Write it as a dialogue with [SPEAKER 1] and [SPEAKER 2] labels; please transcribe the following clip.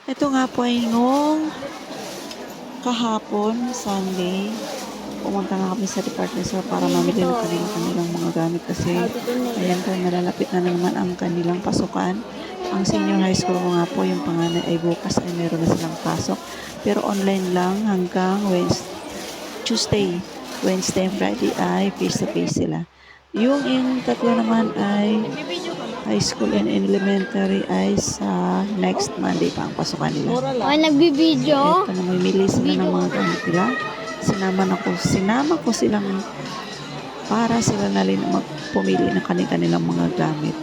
[SPEAKER 1] Ito nga po ay nung kahapon, Sunday, pumunta nga kami sa department store para mamili ng kanilang mga gamit kasi ayan po, malalapit na naman ang kanilang pasukan. Ang senior high school ko nga po, yung panganay ay bukas ay meron na silang pasok. Pero online lang hanggang Tuesday, Wednesday and Friday ay face-to-face sila. Yung tatlo naman ay high school and elementary ay sa next Monday pa ang pasukan nila.
[SPEAKER 2] Ay, nagbibideo.
[SPEAKER 1] Ito na mamili sila ng mga gamit nila. Sinama ko silang para sila na rin magpumili ng kanilang mga gamit.